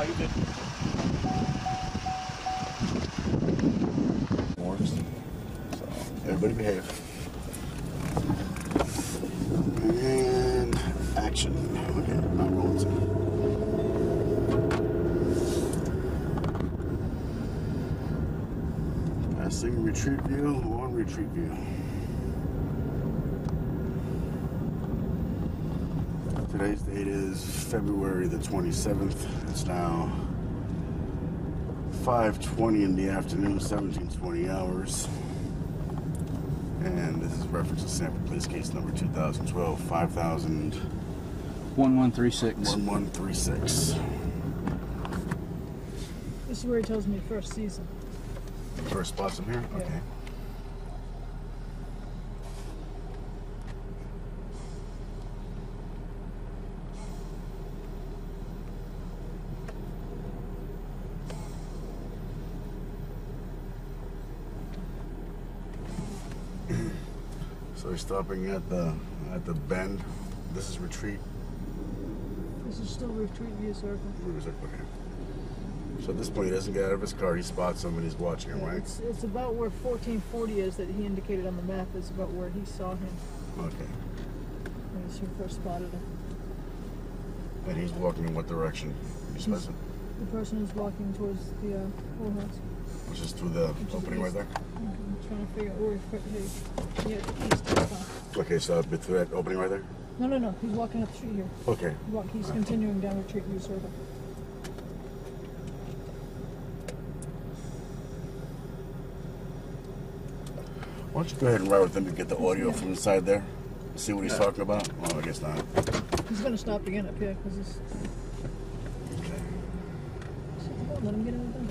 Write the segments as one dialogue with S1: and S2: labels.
S1: Oh, you good.
S2: So, everybody behave. And action. Okay, I'm rolling some. Passing retreat view, on retreat view. Today's date is February the 27th. It's now 5:20 in the afternoon, 17:20 hours. And this is reference to Sanford Police case number 2012
S3: 1136.
S2: 1136.
S4: This is where he tells me first season.
S2: First spots in here?
S4: Yeah.
S2: Okay. So we're stopping at the bend. This is retreat.
S4: This is still retreat view circle.
S2: Okay. So at this point, he doesn't get out of his car. He spots him and he's watching him, right?
S4: It's about where 1440 is that he indicated on the map. Is about where he saw him.
S2: Okay.
S4: When he first spotted him.
S2: And he's walking in what direction? The
S4: person who's walking towards the pool house.
S2: Which is through the opening right there?
S4: I'm trying to figure out where east.
S2: Okay, so through that opening right there?
S4: No. He's walking up the street here.
S2: Okay.
S4: He's continuing down retreat view circle.
S2: Why don't you go ahead and ride with him and get the audio from inside there? See what he's talking about? Well, I guess not.
S4: He's going to stop again up here because he's...
S2: Okay.
S4: Let him get it done.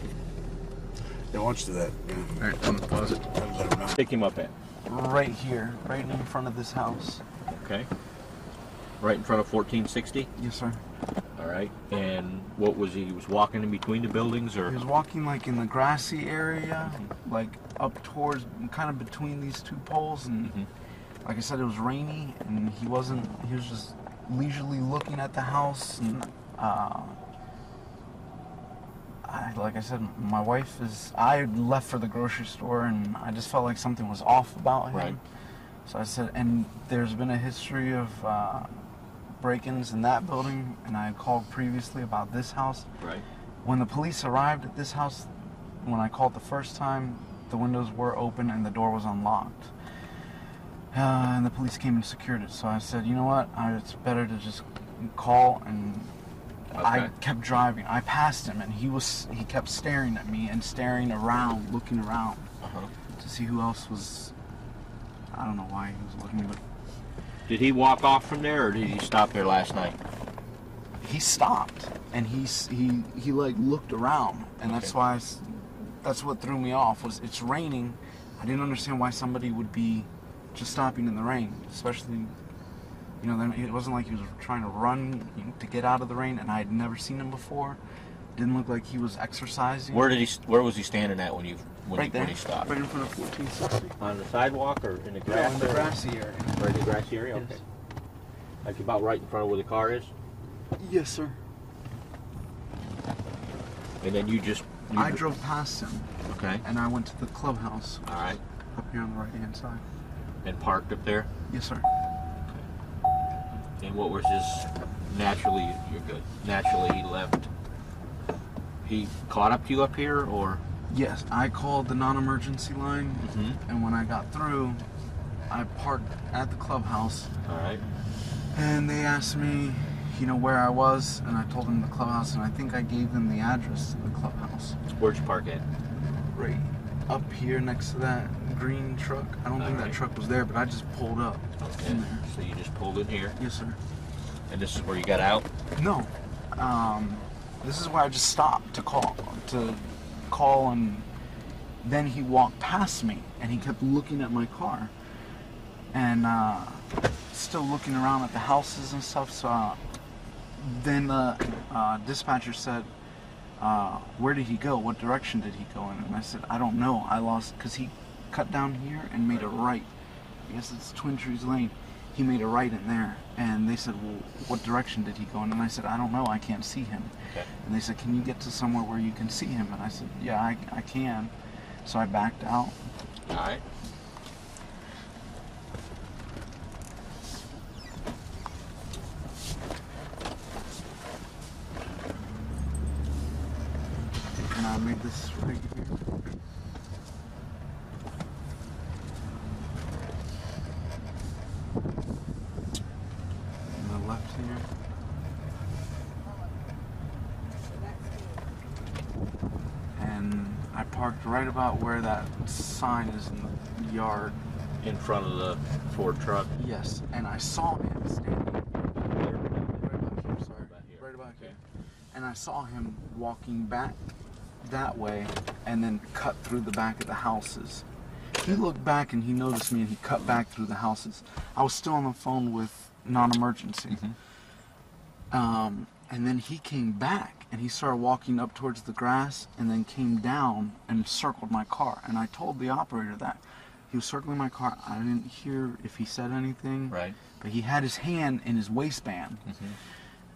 S2: Yeah, why don't you do that? Yeah.
S3: All right, I'm gonna pause it.
S2: Let him know.
S1: Pick him up at.
S3: Right here, right in front of this house.
S1: Okay. Right in front of 1460?
S3: Yes, sir.
S1: All right. And what was he? He was walking in between the buildings, or?
S3: He was walking like in the grassy area, like up towards, kind of between these two poles, and like I said, it was rainy, and he was just leisurely looking at the house, and like I said, my wife I left for the grocery store, and I just felt like something was off about him.
S1: Right.
S3: So I said, and there's been a history of break-ins in that building, and I had called previously about this house.
S1: Right.
S3: When the police arrived at this house, when I called the first time, the windows were open and the door was unlocked. And the police came and secured it. So I said, you know what, it's better to just call, and
S1: okay.
S3: I kept driving. I passed him, and he kept staring at me and staring around, looking around to see who else was. I don't know why he was looking, but
S1: Did he walk off from there, or did he stop there last night?
S3: he stopped, and he like looked around, and that's why that's what threw me off. Was it's raining. I didn't understand why somebody would be just stopping in the rain, especially, then it wasn't like he was trying to run to get out of the rain, and I had never seen him before. Didn't look like he was exercising.
S1: Where was he standing at when he stopped?
S3: Right in front of 1460.
S1: On the sidewalk or in the grass?
S3: In the grassy area.
S1: Right in the grassy area? Okay.
S3: Yes.
S1: Like about right in front of where the car is?
S3: Yes, sir.
S1: And then
S3: I drove past him.
S1: Okay.
S3: And I went to the clubhouse.
S1: All right.
S3: Up here on the right-hand side.
S1: And parked up there?
S3: Yes, sir.
S1: And what was his, naturally, you're good. Naturally, he left. He caught up to you up here, or?
S3: Yes, I called the non-emergency line, and when I got through, I parked at the clubhouse.
S1: All right.
S3: And they asked me, where I was, and I told them the clubhouse, and I think I gave them the address to the clubhouse.
S1: Where'd you park at?
S3: Right up here next to that green truck. I don't think that truck was there, but I just pulled up in there.
S1: So you just pulled in here?
S3: Yes, sir.
S1: And this is where you got out?
S3: No. This is where I just stopped to call, and then he walked past me, and he kept looking at my car, and still looking around at the houses and stuff. So then the dispatcher said, where did he go? What direction did he go in? And I said, I don't know. I lost, because he cut down here and made a right. I guess it's Twin Trees Lane. he made a right in there. And they said, well, what direction did he go in? And I said, I don't know, I can't see him.
S1: Okay.
S3: And they said, can you get to somewhere where you can see him? And I said, yeah, I can. So I backed out.
S1: All right.
S3: And I made this right here. On the left here. And I parked right about where that sign is in the yard.
S1: In front of the Ford truck.
S3: Yes, and I saw him standing right about here, sorry. Right about here. And I saw him walking back that way and then cut through the back of the houses. He looked back and he noticed me and he cut back through the houses. I was still on the phone with non-emergency. And then he came back and he started walking up towards the grass and then came down and circled my car. And I told the operator that. He was circling my car. I didn't hear if he said anything.
S1: Right.
S3: But he had his hand in his waistband.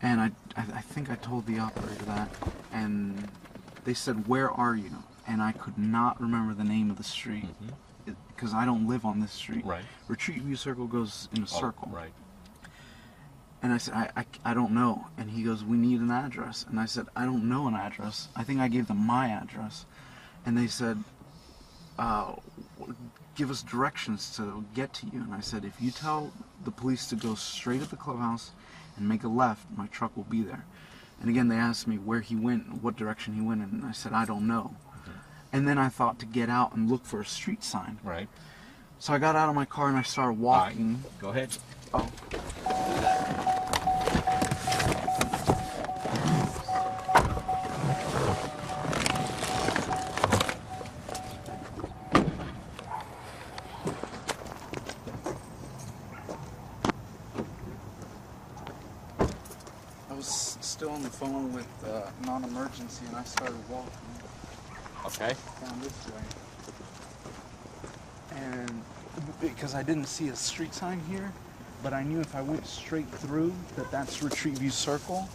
S3: And I think I told the operator that. And they said, where are you? And I could not remember the name of the street. Because I don't live on this street.
S1: Right.
S3: Retreat View Circle goes in a circle.
S1: Right.
S3: And I said, I don't know. And he goes, we need an address. And I said, I don't know an address. I think I gave them my address. And they said, give us directions to get to you. And I said, if you tell the police to go straight at the clubhouse and make a left, my truck will be there. And again, they asked me where he went, what direction he went, and I said, I don't know. And then I thought to get out and look for a street sign.
S1: Right.
S3: So I got out of my car and I started walking.
S1: Right. Go ahead.
S3: Oh. I was still on the phone with non-emergency and I started walking
S1: Okay.
S3: down this way. And because I didn't see a street sign here, but I knew if I went straight through that's Retreat View Circle,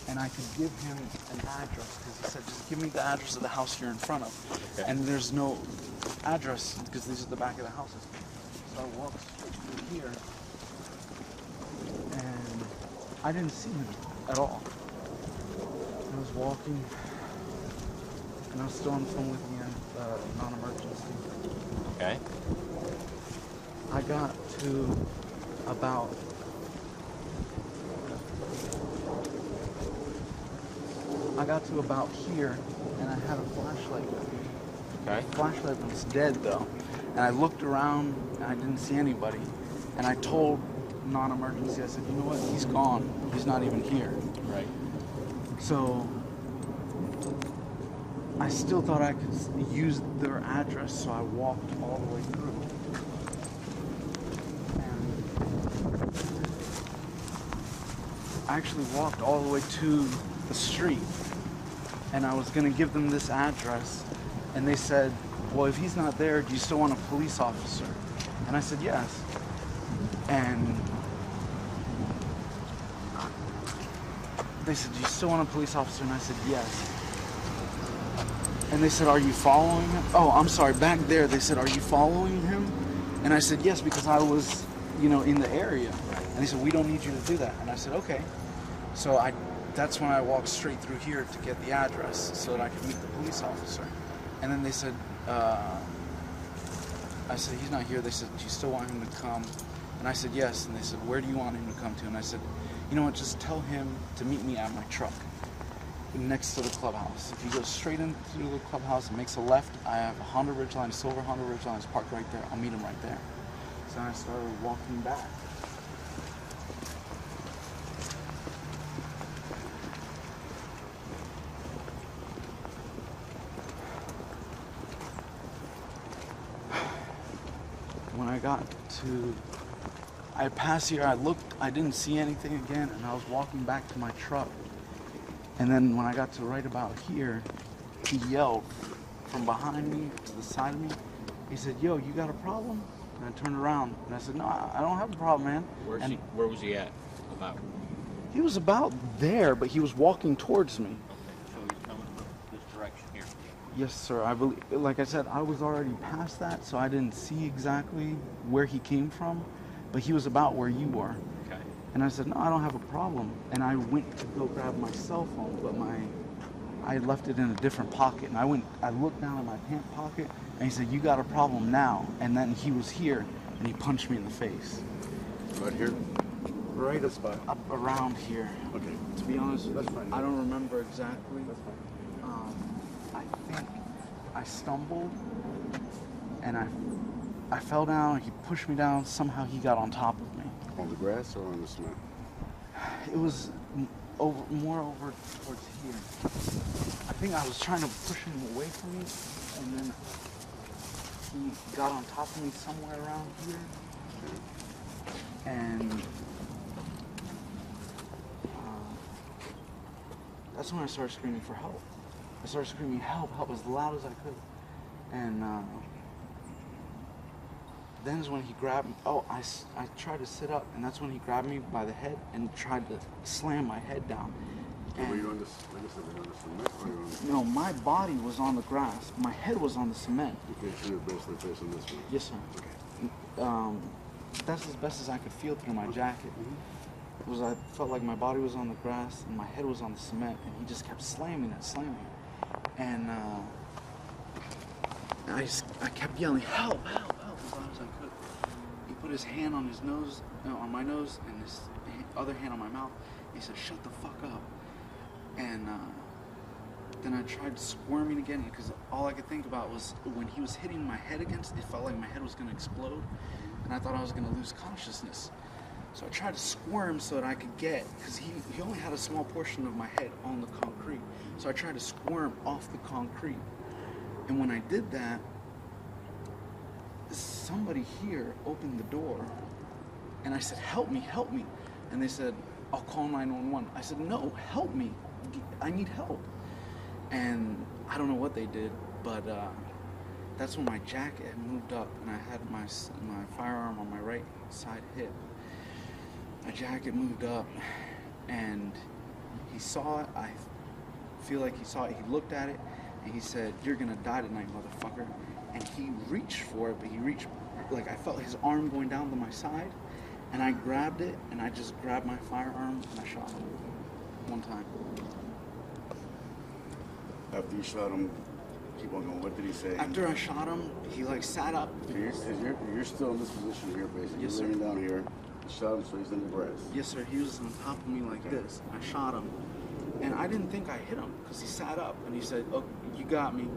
S3: and I could give him an address because he said, just give me the address of the house you're in front of.
S1: Okay.
S3: And there's no address because these are the back of the houses. So I walked straight through here, and I didn't see him at all. I was walking, and I was still on the phone with the non-emergency.
S1: Okay.
S3: I got to about here, and I had a flashlight with me.
S1: Okay.
S3: The flashlight was dead though, and I looked around and I didn't see anybody. And I told non-emergency, I said, you know what? He's gone. He's not even here.
S1: Right.
S3: So I still thought I could use their address, so I walked all the way through. I actually walked all the way to the street, and I was going to give them this address, and they said, well, if he's not there, do you still want a police officer? And I said, yes. And they said, do you still want a police officer? And I said, yes. And they said, are you following him? Oh, I'm sorry, back there, they said, are you following him? And I said, yes, because I was, in the area. And they said, we don't need you to do that. And I said, okay. So that's when I walked straight through here to get the address so that I could meet the police officer. And then they said, I said, he's not here. They said, do you still want him to come? And I said, yes. And they said, where do you want him to come to? And I said, you know what, just tell him to meet me at my truck next to the clubhouse. If he goes straight into the clubhouse and makes a left, I have a Honda Ridgeline, silver Honda Ridgeline is parked right there. I'll meet him right there. So I started walking back. When I got to, I passed here, I looked, I didn't see anything again, and I was walking back to my truck. And then when I got to right about here, he yelled from behind me to the side of me. He said, yo, you got a problem? And I turned around and I said, no, I don't have a problem, man.
S1: Where was he at? About?
S3: He was about there, but he was walking towards me.
S1: So he's coming from this direction here.
S3: Yes, sir. I believe, like I said, I was already past that, so I didn't see exactly where he came from, but he was about where you were.
S1: Okay.
S3: And I said, no, I don't have a problem. And I went to go grab my cell phone, but I left it in a different pocket. And I looked down at my pant pocket, and he said, you got a problem now. And then he was here, and he punched me in the face.
S2: Right here?
S3: Right up around here.
S2: Okay.
S3: To be honest,
S2: That's fine.
S3: I don't remember exactly.
S2: That's fine.
S3: I think I stumbled, and I fell down. He pushed me down. Somehow he got on top of me.
S2: On the grass or on the cement?
S3: It was more over towards here. I think I was trying to push him away from me, and then he got on top of me somewhere around here. And that's when I started screaming for help. I started screaming help, help as loud as I could. And then is when he grabbed me. Oh, I tried to sit up, and that's when he grabbed me by the head and tried to slam my head down.
S2: And were you on this, like I said, were you on the cement or you on the...
S3: No, my body was on the grass. My head was on the cement.
S2: You can't see your basically facing this way.
S3: Yes, sir.
S2: Okay.
S3: That's as best as I could feel through my jacket. I felt like my body was on the grass and my head was on the cement, and he just kept slamming and slamming. And I kept yelling, help, help, help, as loud as I could. He put his hand on his nose, on my nose, and his other hand on my mouth. He said, shut the fuck up. And then I tried squirming again, because all I could think about was when he was hitting my head against it, felt like my head was going to explode, and I thought I was going to lose consciousness. So I tried to squirm so that I could get, because he only had a small portion of my head on the concrete. So I tried to squirm off the concrete. And when I did that, somebody here opened the door, and I said, help me, help me. And they said, I'll call 911. I said, no, help me. I need help. And I don't know what they did, but that's when my jacket had moved up, and I had my firearm on my right side hip. My jacket moved up, and he saw it. I feel like he saw it. He looked at it, and he said, you're gonna die tonight, motherfucker. And he reached for it, but he reached, like I felt his arm going down to my side, and I grabbed it, and I just grabbed my firearm, and I shot him one time.
S2: After you shot him, keep on going, what did he say?
S3: After I shot him, he like sat up.
S2: So you're still in this position here, basically.
S3: Yes, sir.
S2: You're laying down here. Shot him, so he's in the grass.
S3: Yes, sir. He was on top of me like this. I shot him, and I didn't think I hit him because he sat up and he said, "Oh, you got me.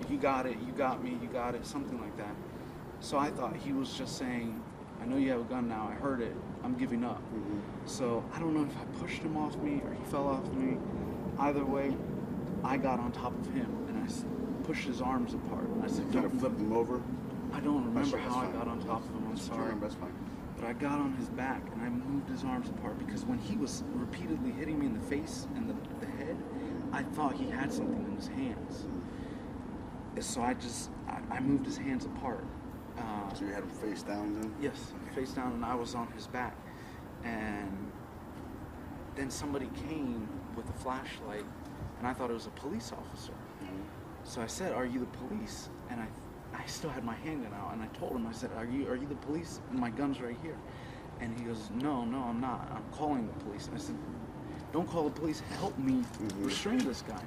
S3: You got it. You got me. You got it." Something like that. So I thought he was just saying, "I know you have a gun now. I heard it. I'm giving up."
S2: Mm-hmm.
S3: So I don't know if I pushed him off me or he fell off me. Either way, I got on top of him and I pushed his arms apart. I said,
S2: You kind of flipped him over.
S3: I don't remember
S2: That's
S3: how I
S2: fine.
S3: got on top of him. I'm sorry.
S2: That's fine.
S3: But I got on his back and I moved his arms apart because when he was repeatedly hitting me in the face and the head, I thought he had something in his hands. So I moved his hands apart.
S2: So you had him face down then?
S3: Yes, face down, and I was on his back. And then somebody came with a flashlight, and I thought it was a police officer.
S2: Mm-hmm.
S3: So I said, "Are you the police?" And I still had my handgun out, and I told him, I said, "Are you the police?" And my gun's right here. And he goes, No, I'm not. I'm calling the police." And I said, "Don't call the police. Help me restrain this guy."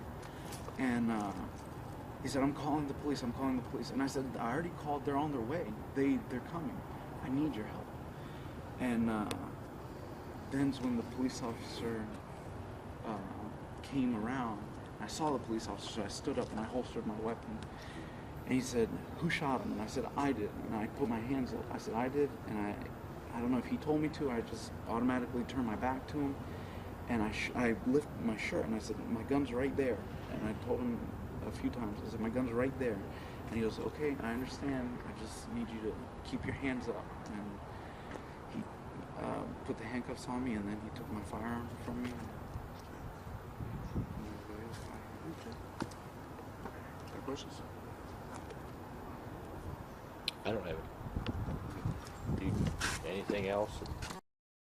S3: And he said, "I'm calling the police. I'm calling the police." And I said, "I already called. They're on their way. They're coming. I need your help." And then's when the police officer came around. I saw the police officer, so I stood up and I holstered my weapon. And he said, "Who shot him?" And I said, "I did." And I put my hands up. I said, "I did." And I don't know if he told me to. I just automatically turned my back to him. And I lifted my shirt and I said, "My gun's right there." And I told him a few times, I said, "My gun's right there." And he goes, "Okay, I understand. I just need you to keep your hands up." And he put the handcuffs on me, and then he took my firearm from me.
S2: Questions?
S1: I don't have it. Anything else?